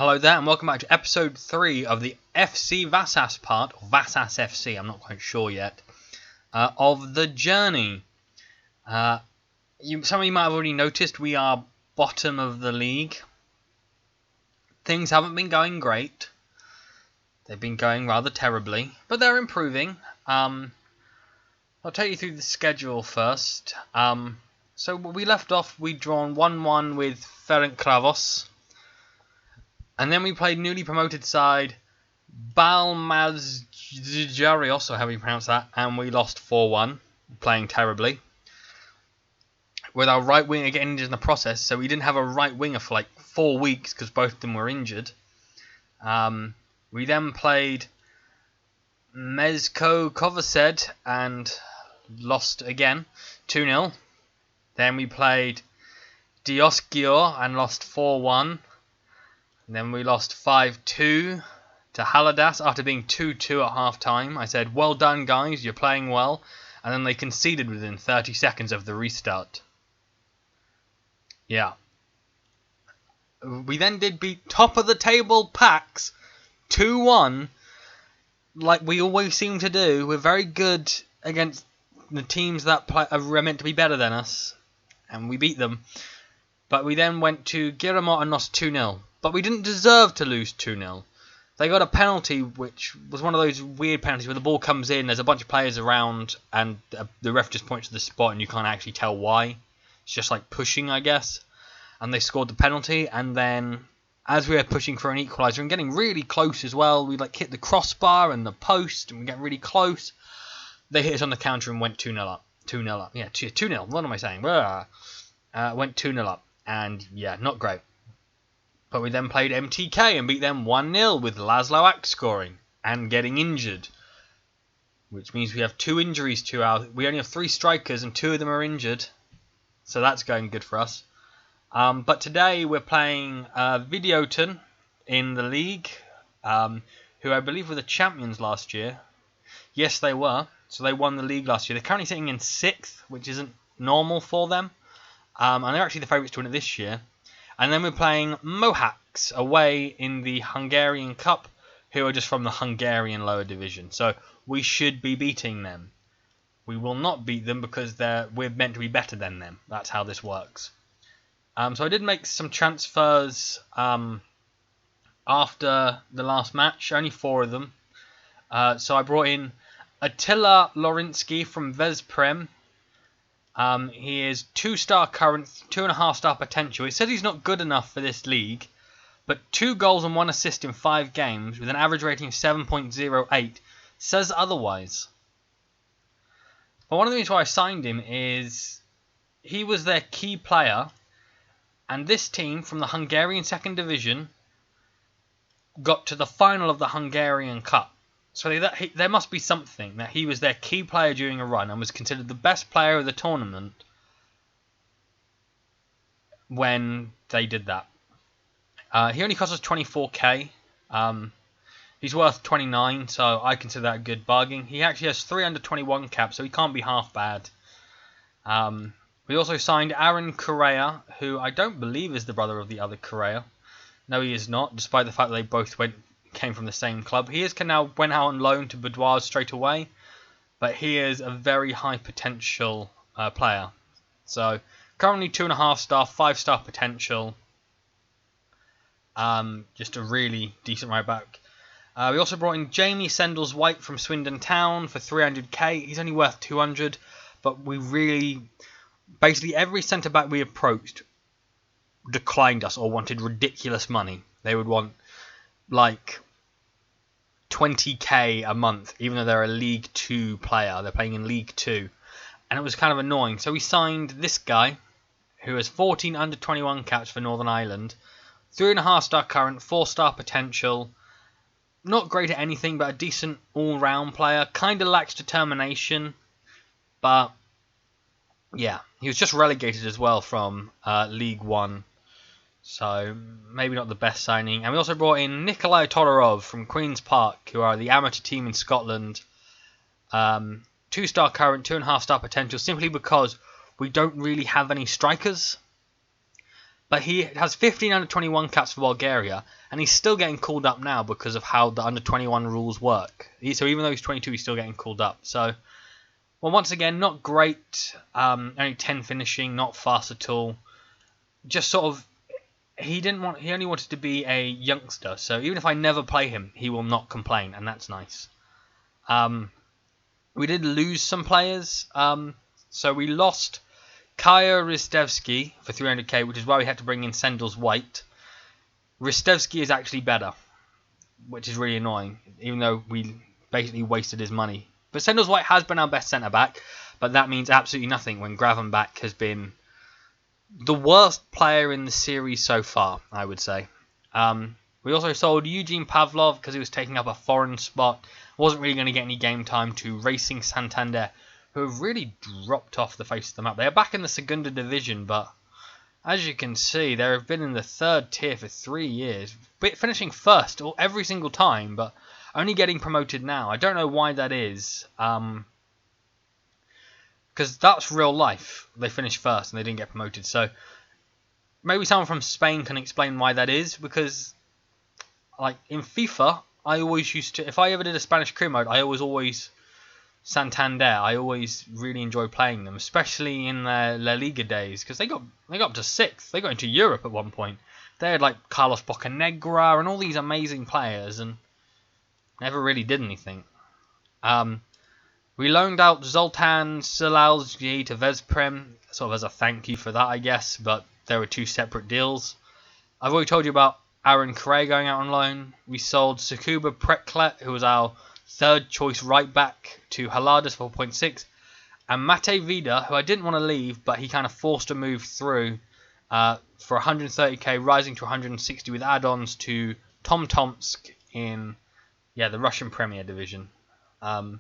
Hello there and welcome back to episode 3 of the FC Vasas part, or Vasas FC, I'm not quite sure yet, of the journey. Some of you might have already noticed we are bottom of the league. Things haven't been going great. They've been going rather terribly, but they're improving. I'll take you through the schedule first. So we left off, we'd drawn 1-1 with Ferencvaros. And then we played newly promoted side Balmazjarios, or however you pronounce that, and we lost 4-1, playing terribly. With our right winger getting injured in the process, so we didn't have a right winger for like 4 weeks because both of them were injured. We then played Mezco Kovačeť and lost again, 2-0. Then we played Diosgyör and lost 4-1. And then we lost 5-2 to Haladas after being 2-2 at half time. I said, well done guys, you're playing well. And then they conceded within 30 seconds of the restart. Yeah. We then did beat top of the table Pax 2-1. Like we always seem to do. We're very good against the teams that are meant to be better than us. And we beat them. But we then went to Giromot and lost 2-0. But we didn't deserve to lose 2-0. They got a penalty, which was one of those weird penalties where the ball comes in, there's a bunch of players around, and the ref just points to the spot and you can't actually tell why. It's just like pushing, I guess. And they scored the penalty, and then as we were pushing for an equaliser and getting really close as well, we like hit the crossbar and the post, and we get really close. They hit us on the counter and went 2-0 up. 2-0 up. Yeah, 2-0. What am I saying? Went 2-0 up. And yeah, not great. But we then played MTK and beat them 1-0 with Laszlo Ak scoring and getting injured. Which means we have 2 injuries to we only have 3 strikers and 2 of them are injured. So that's going good for us. But today we're playing Videoton in the league, who I believe were the champions last year. Yes, they were. So they won the league last year. They're currently sitting in 6th, which isn't normal for them. And they're actually the favourites to win it this year. And then we're playing Mohacs away in the Hungarian Cup, who are just from the Hungarian lower division. So we should be beating them. We will not beat them because we're meant to be better than them. That's how this works. So I did make some transfers after the last match, only 4 of them. So I brought in Attila Lorinsky from Veszprém. He is 2-star current, 2.5-star potential. It says he's not good enough for this league, but 2 goals and 1 assist in 5 games with an average rating of 7.08 says otherwise. But one of the reasons why I signed him is he was their key player, and this team from the Hungarian 2nd Division got to the final of the Hungarian Cup. So there must be something that he was their key player during a run and was considered the best player of the tournament when they did that. He only cost us 24k. He's worth 29, so I consider that a good bargain. He actually has 321 caps, so he can't be half bad. We also signed Aaron Correa, who I don't believe is the brother of the other Correa. No, he is not, despite the fact that they both came from the same club. He went out on loan to Boudoir straight away, but he is a very high potential player. So currently 2.5-star, 5-star potential. Just a really decent right back. We also brought in Jamie Sendles-White from Swindon Town for 300k. He's only worth 200, but basically every centre back we approached declined us or wanted ridiculous money. They would want like 20k a month, even though they're a League 2 player. They're playing in League 2. And it was kind of annoying. So we signed this guy, who has 14 under 21 caps for Northern Ireland. 3.5-star current, 4-star potential. Not great at anything, but a decent all-round player. Kind of lacks determination. But, yeah. He was just relegated as well from League 1. So, maybe not the best signing. And we also brought in Nikolai Todorov from Queen's Park, who are the amateur team in Scotland. 2-star current, 2.5-star potential, simply because we don't really have any strikers. But he has 15 under-21 caps for Bulgaria, and he's still getting called up now because of how the under-21 rules work. So even though he's 22, he's still getting called up. So, well, once again, not great. Only 10 finishing, not fast at all. Just sort of, he only wanted to be a youngster. So even if I never play him, he will not complain, and that's nice. We did lose some players. So we lost Kaya Ristevski for 300k, which is why we had to bring in Sendles White. Ristevski is actually better, which is really annoying, even though we basically wasted his money. But Sendles White has been our best centre-back, but that means absolutely nothing when Gravenbach has been the worst player in the series so far, I would say. We also sold Eugene Pavlov because he was taking up a foreign spot. Wasn't really going to get any game time to Racing Santander, who have really dropped off the face of the map. They are back in the Segunda Division, but as you can see, they have been in the third tier for 3 years, finishing first every single time, but only getting promoted now. I don't know why that is, because that's real life. They finished first and they didn't get promoted, so maybe someone from Spain can explain why that is, because like in FIFA, I always used to, if I ever did a Spanish career mode, I always Santander. I always really enjoy playing them, especially in their La Liga days, because they got up to 6th. They got into Europe at one point. They had like Carlos Bocanegra and all these amazing players, and never really did anything. We loaned out Zoltan Silalski to Veszprém, sort of as a thank you for that, I guess, but there were 2 separate deals. I've already told you about Aaron Correa going out on loan. We sold Sakuba Preklet, who was our 3rd choice right back, to Haladas for 4.6, and Mate Vida, who I didn't want to leave, but he kind of forced a move through for 130k, rising to 160 with add-ons to Tom Tomsk in the Russian Premier Division. So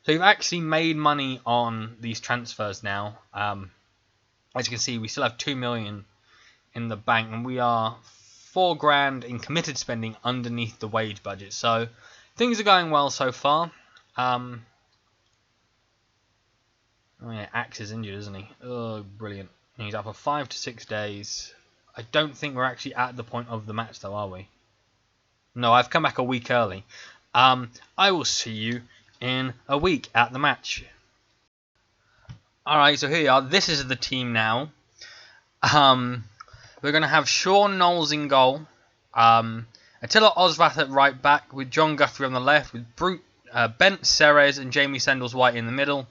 we've actually made money on these transfers now. As you can see, we still have 2 million in the bank, and we are 4 grand in committed spending underneath the wage budget. So things are going well so far. Oh yeah, Axe is injured, isn't he? Oh, brilliant. He's out for 5 to 6 days. I don't think we're actually at the point of the match, though, are we? No, I've come back a week early. I will see you in a week at the match. Alright, so here we are. This is the team now. We're going to have Sean Knowles in goal. Attila Osvath at right back, with John Guthrie on the left, with Bent Ceres and Jamie Sendles White in the middle.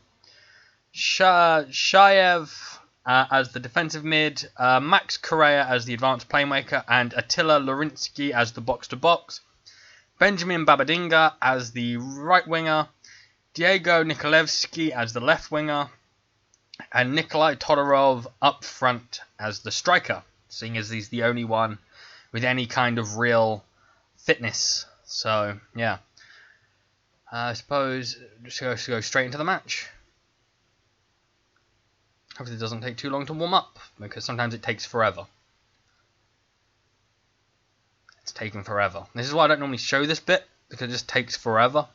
Shayev as the defensive mid, Max Correa as the advanced playmaker, and Attila Lorinsky as the box-to-box. Benjamin Babadinga as the right winger, Diego Nikolevsky as the left winger, and Nikolai Todorov up front as the striker, seeing as he's the only one with any kind of real fitness. So, yeah. I suppose just go straight into the match. Hopefully it doesn't take too long to warm up, because sometimes it takes forever. It's taking forever. This is why I don't normally show this bit, because it just takes forever.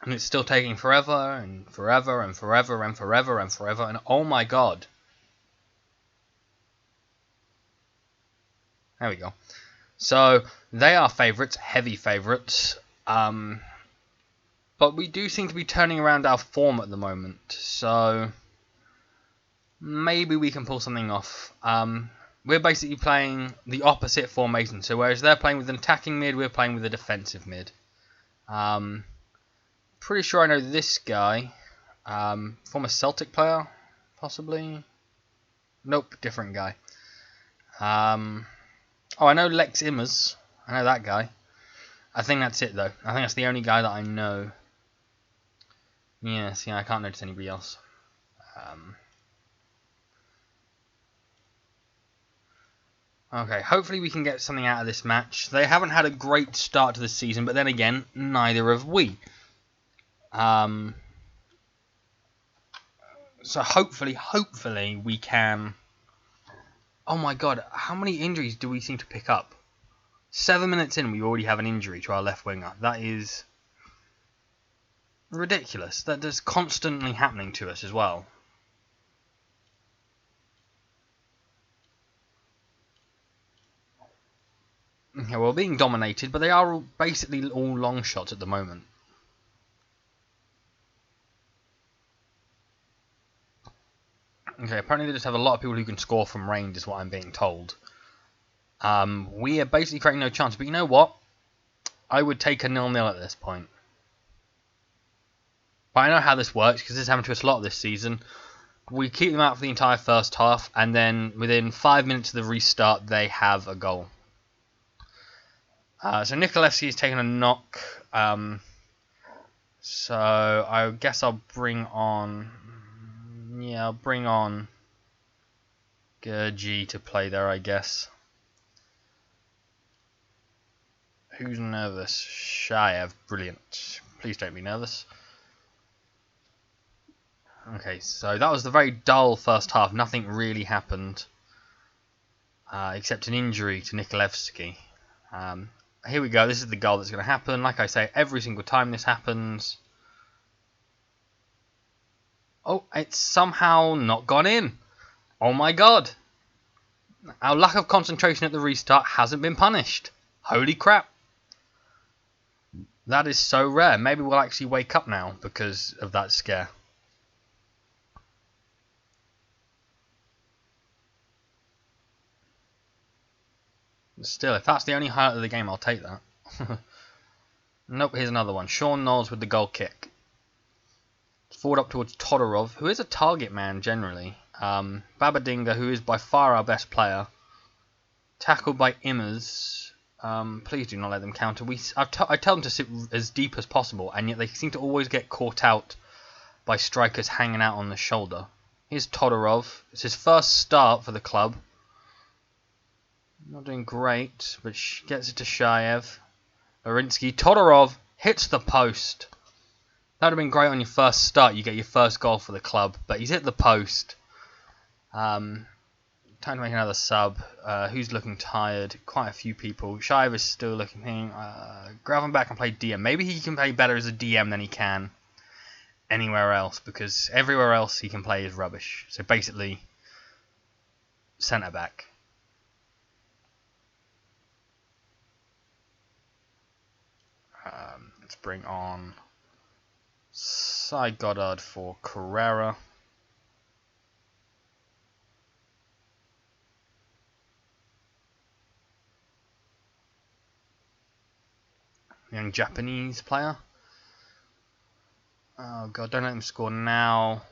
And it's still taking forever, and forever, and forever, and forever, and forever, and oh my god. There we go. So, they are favourites, heavy favourites. But we do seem to be turning around our form at the moment. So, maybe we can pull something off. We're basically playing the opposite formation. So, whereas they're playing with an attacking mid, we're playing with a defensive mid. Pretty sure I know this guy. Former Celtic player, possibly. Nope, different guy. Oh, I know Lex Immers. I know that guy. I think that's it, though. I think that's the only guy that I know. Yes, yeah, I can't notice anybody else. Okay, hopefully we can get something out of this match. They haven't had a great start to the season, but then again, neither have we. So hopefully we can... Oh my god, how many injuries do we seem to pick up? 7 minutes in, we already have an injury to our left winger. That is ridiculous. That is constantly happening to us as well. Yeah, we're being dominated, but they are basically all long shots at the moment. Okay, apparently they just have a lot of people who can score from range, is what I'm being told. We are basically creating no chance, but you know what? I would take a 0-0 at this point. But I know how this works, because this has happened to us a lot this season. We keep them out for the entire first half, and then within 5 minutes of the restart, they have a goal. So Nikolevsky is taking a knock. So I guess I'll bring on... Yeah, I'll bring on Gurji to play there, I guess. Who's nervous? Shayev. Brilliant. Please don't be nervous. Okay, so that was the very dull first half. Nothing really happened. Except an injury to Nikolevsky. Here we go. This is the goal that's going to happen. Like I say, every single time this happens... Oh, it's somehow not gone in. Oh my god. Our lack of concentration at the restart hasn't been punished. Holy crap. That is so rare. Maybe we'll actually wake up now because of that scare. Still, if that's the only highlight of the game, I'll take that. Nope, here's another one. Sean Knowles with the goal kick. Forward up towards Todorov, who is a target man generally. Babadinga, who is by far our best player. Tackled by Immers. Please do not let them counter. I tell them to sit as deep as possible, and yet they seem to always get caught out by strikers hanging out on the shoulder. Here's Todorov. It's his first start for the club. Not doing great, but gets it to Shayev. Lorinsky. Todorov hits the post. That would have been great on your first start. You get your first goal for the club, but he's hit the post. Time to make another sub. Who's looking tired? Quite a few people. Shayev is still looking. Grab him back and play DM. Maybe he can play better as a DM than he can anywhere else, because everywhere else he can play is rubbish. So basically, centre back. Let's bring on Cy Goddard for Carrera. Young Japanese player. Oh god, don't let him score now.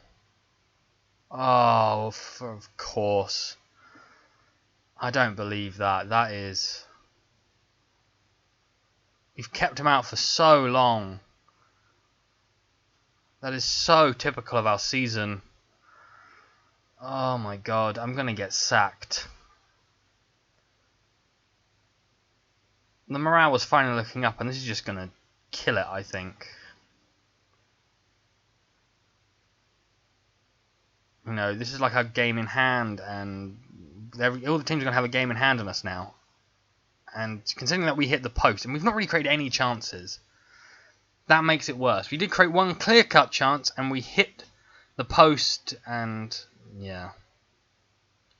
Oh, of course. I don't believe that. That is... We've kept him out for so long. That is so typical of our season. Oh my god, I'm going to get sacked. The morale was finally looking up, and this is just going to kill it, I think. You know, this is like our game in hand, and all the teams are going to have a game in hand on us now. And considering that we hit the post, and we've not really created any chances, that makes it worse. We did create one clear-cut chance, and we hit the post, and yeah.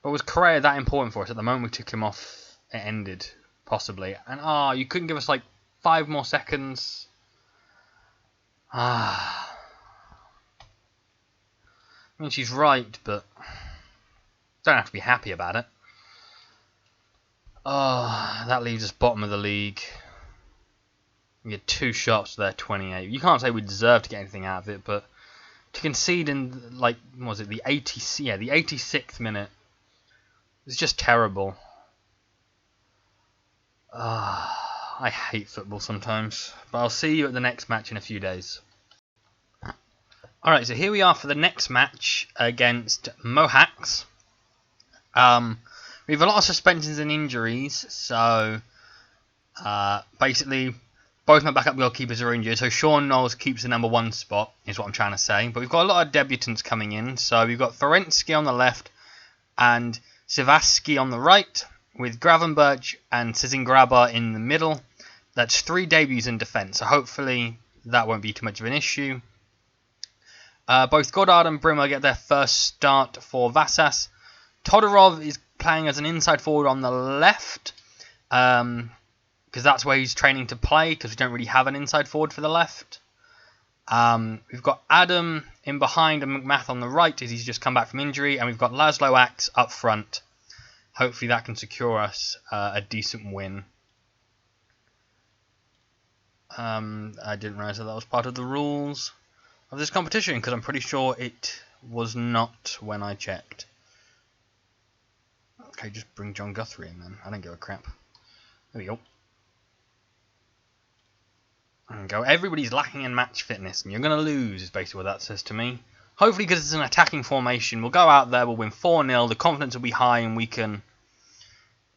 But was Correa that important for us? At the moment we took him off, it ended, possibly. And you couldn't give us like 5 more seconds. I mean, she's right, but don't have to be happy about it. Oh, that leaves us bottom of the league. We had 2 shots there, 28. You can't say we deserve to get anything out of it, but to concede in, like, what was it, the 86th minute, it's just terrible. I hate football sometimes, but I'll see you at the next match in a few days. Alright, so here we are for the next match against Mohacs. We have a lot of suspensions and injuries, so basically both my backup goalkeepers are injured, so Sean Knowles keeps the number 1 spot, is what I'm trying to say. But we've got a lot of debutants coming in, so we've got Ferenczi on the left and Sivaski on the right, with Gravenberch and Sizingraba in the middle. That's 3 debuts in defence, so hopefully that won't be too much of an issue. Both Goddard and Brimmer get their first start for Vasas. Todorov is playing as an inside forward on the left. because that's where he's training to play, because we don't really have an inside forward for the left. We've got Adam in behind and McMath on the right as he's just come back from injury, and we've got Laszlo Axe up front. Hopefully that can secure us a decent win. I didn't realise that was part of the rules of this competition, because I'm pretty sure it was not when I checked. Okay, just bring John Guthrie in then. I don't give a crap. There we go. There we go. Everybody's lacking in match fitness, and you're going to lose, is basically what that says to me. Hopefully, because it's an attacking formation, we'll go out there, we'll win 4-0, the confidence will be high, and we can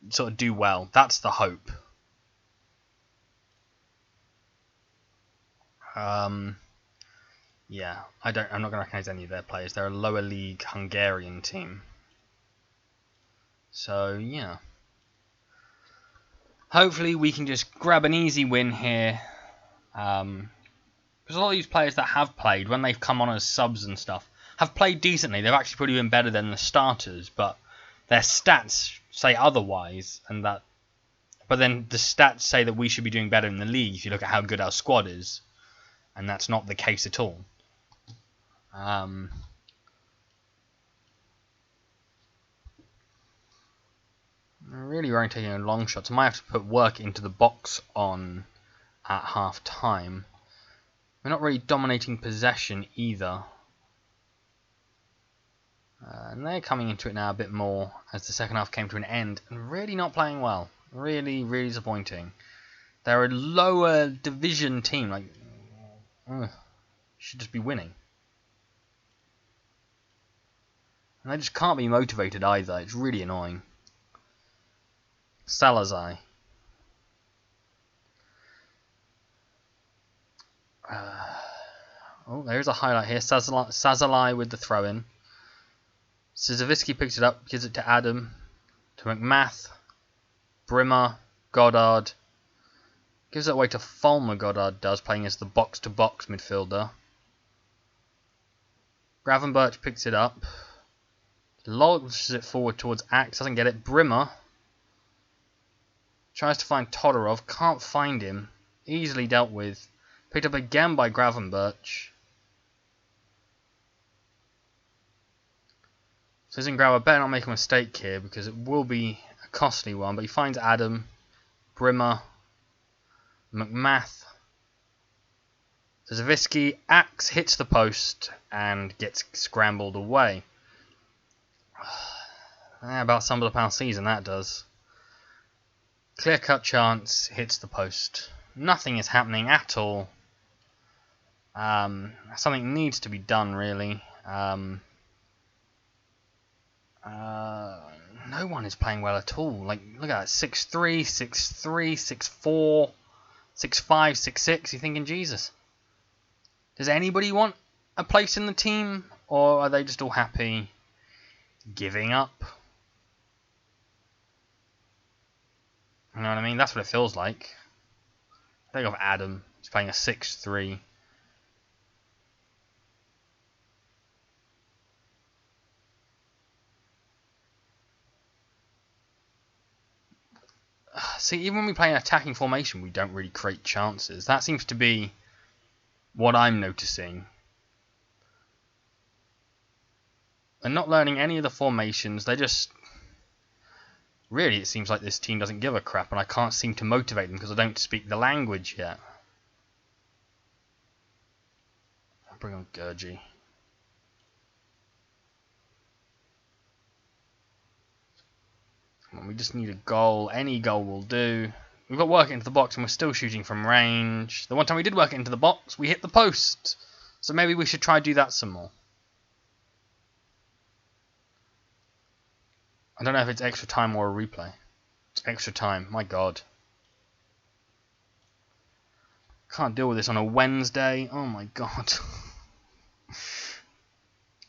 sort of do well. That's the hope. Yeah, I'm not going to recognise any of their players. They're a lower league Hungarian team. So, yeah. Hopefully we can just grab an easy win here. Because a lot of these players that have played, when they've come on as subs and stuff, have played decently. They've actually probably been better than the starters, but their stats say otherwise. But then the stats say that we should be doing better in the league if you look at how good our squad is. And that's not the case at all. Really weren't taking long shots. I might have to put work into the box on at half time. We're not really dominating possession either. And they're coming into it now a bit more as the second half came to an end. And really not playing well. Really, really disappointing. They're a lower division team. Like, should just be winning. And they just can't be motivated either. It's really annoying. Salazar. There's a highlight here. Sazalai with the throw-in. Sizovisky picks it up, gives it to Adam, to McMath, Brimmer, Goddard. Gives it away to Fulmer, Goddard does, playing as the box-to-box midfielder. Gravenberch picks it up. Launches it forward towards Axe, doesn't get it. Brimmer tries to find Todorov, can't find him. Easily dealt with. Picked up again by Gravenberch. So Zingrauer better not make a mistake here, because it will be a costly one. But he finds Adam, Brimmer, McMath. Zavisky, Axe hits the post and gets scrambled away. About sums up our season, that does. Clear-cut chance, hits the post. Nothing is happening at all. Something needs to be done, really. No one is playing well at all. Like, look at that. 6-3, 6-3, 6-4, 6-5, 6-6. You're thinking, Jesus. Does anybody want a place in the team? Or are they just all happy giving up? You know what I mean? That's what it feels like. Think of Adam. He's playing a 6-3. See, even when we play an attacking formation, we don't really create chances. That seems to be what I'm noticing. They're not learning any of the formations. They just... Really, it seems like this team doesn't give a crap, and I can't seem to motivate them because I don't speak the language yet. I'll bring on Gurgi. Come on, we just need a goal. Any goal will do. We've got work into the box, and we're still shooting from range. The one time we did work into the box, we hit the post. So maybe we should try to do that some more. I don't know if it's extra time or a replay. It's extra time. My God. Can't deal with this on a Wednesday. Oh my God.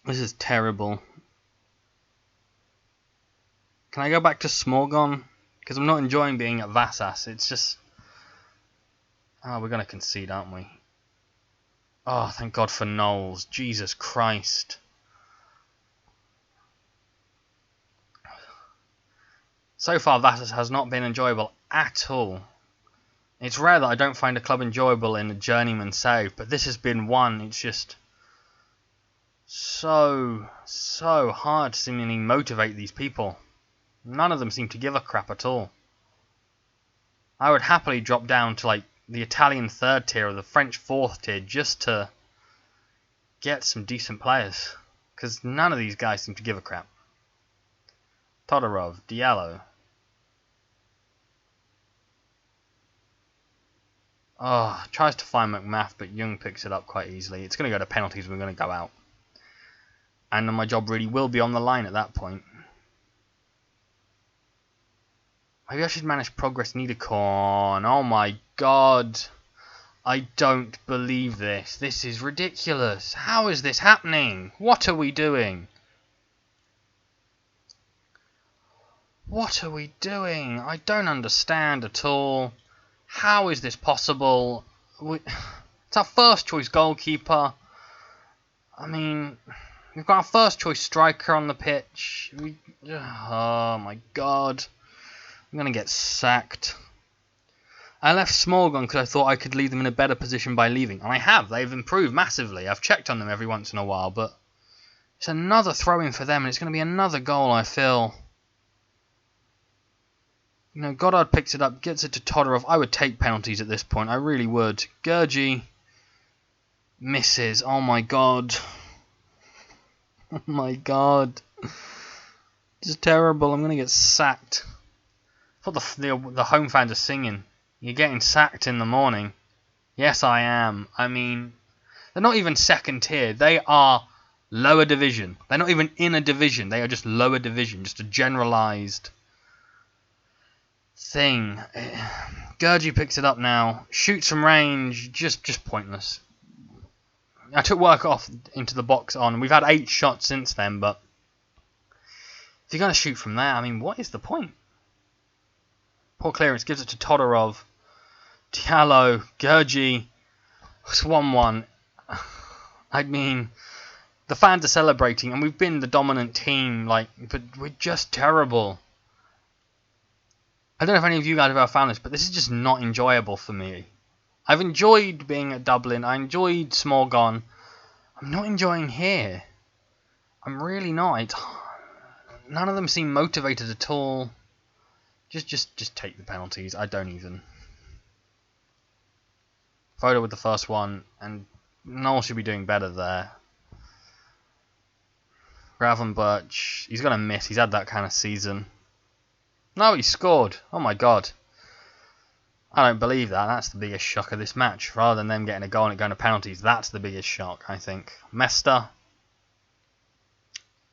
This is terrible. Can I go back to Smorgon? Because I'm not enjoying being at Vasas. It's just... Oh, we're going to concede, aren't we? Oh, thank God for Knowles. Jesus Christ. So far, Vasas has not been enjoyable at all. It's rare that I don't find a club enjoyable in a journeyman save, but this has been one. It's just so hard to seemingly motivate these people. None of them seem to give a crap at all. I would happily drop down to like the Italian 3rd tier or the French 4th tier just to get some decent players, because none of these guys seem to give a crap. Todorov, Diallo. Oh, tries to find McMath, but Young picks it up quite easily. It's going to go to penalties and we're going to go out. And then my job really will be on the line at that point. Maybe I should manage progress Niederkorn. Oh my god. I don't believe this. This is ridiculous. How is this happening? What are we doing? What are we doing? I don't understand at all. How is this possible? It's our first choice goalkeeper. I mean, we've got our first choice striker on the pitch. Oh my god. I'm going to get sacked. I left Smorgon because I thought I could leave them in a better position by leaving. And I have. They've improved massively. I've checked on them every once in a while. But it's another throw-in for them. And it's going to be another goal, I feel. You know, Goddard picks it up, gets it to Todorov. I would take penalties at this point. I really would. Gurgi misses. Oh my god. Oh my god. This is terrible. I'm going to get sacked. I thought the home fans are singing. You're getting sacked in the morning. Yes, I am. I mean, they're not even 2nd tier. They are lower division. They're not even in a division. They are just lower division. Just a generalised thing. Gurgi picks it up now. Shoots from range. Just pointless. I took work off into the box on. We've had 8 shots since then, but if you're going to shoot from there, I mean, what is the point? Poor clearance, gives it to Todorov. Diallo, Gurgi. It's 1-1. I mean, the fans are celebrating, and we've been the dominant team, but we're just terrible. I don't know if any of you guys have ever found this, but this is just not enjoyable for me. I've enjoyed being at Dublin. I enjoyed Smorgon. I'm not enjoying here. I'm really not. None of them seem motivated at all. Just take the penalties. I don't even. Photo with the first one, and Noel should be doing better there. Gravenberch, he's gonna miss. He's had that kind of season. No, he scored. Oh my god. I don't believe that. That's the biggest shock of this match. Rather than them getting a goal and it going to penalties, that's the biggest shock, I think. Mester.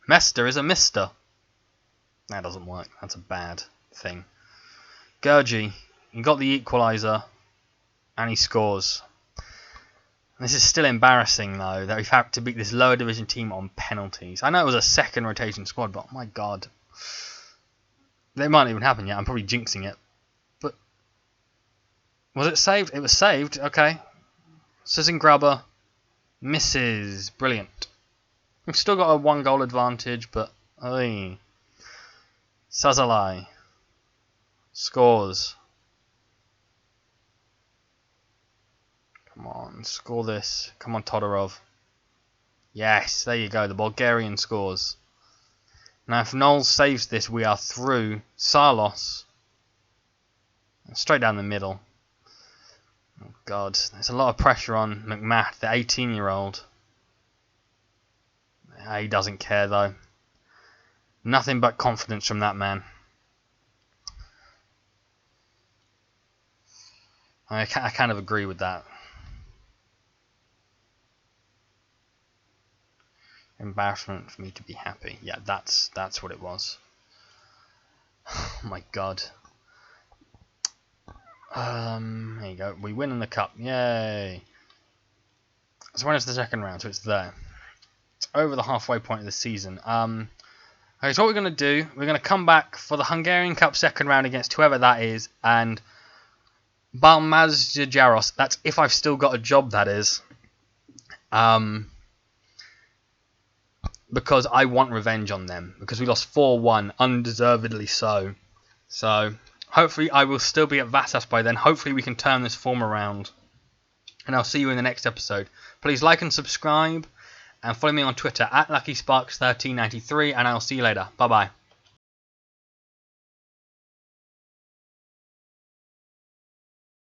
Mester is a mister. That doesn't work. That's a bad thing. Gurgi, he got the equaliser and he scores. This is still embarrassing though that we've had to beat this lower division team on penalties. I know it was a 2nd rotation squad, but oh my god. They might not even happen yet. I'm probably jinxing it. But was it saved? It was saved. Okay. Sissin grabber misses. Brilliant. We've still got a 1-goal advantage, but Sazalai scores. Come on, score this. Come on, Todorov. Yes, there you go. The Bulgarian scores. Now, if Knowles saves this, we are through. Salos. Straight down the middle. Oh, God. There's a lot of pressure on McMath, the 18-year-old. He doesn't care, though. Nothing but confidence from that man. I kind of agree with that. Embarrassment for me to be happy. Yeah, that's what it was. Oh my god. There you go. We win in the cup. Yay. So when it's the 2nd round, so it's there. It's over the halfway point of the season. Okay, so what we're going to do, we're going to come back for the Hungarian Cup 2nd round against whoever that is, and Balmazjaros. That's if I've still got a job, that is. Because I want revenge on them. Because we lost 4-1, undeservedly so. So, Hopefully I will still be at Vasas by then. Hopefully we can turn this form around. And I'll see you in the next episode. Please like and subscribe. And follow me on Twitter at LuckySparks1393. And I'll see you later. Bye bye.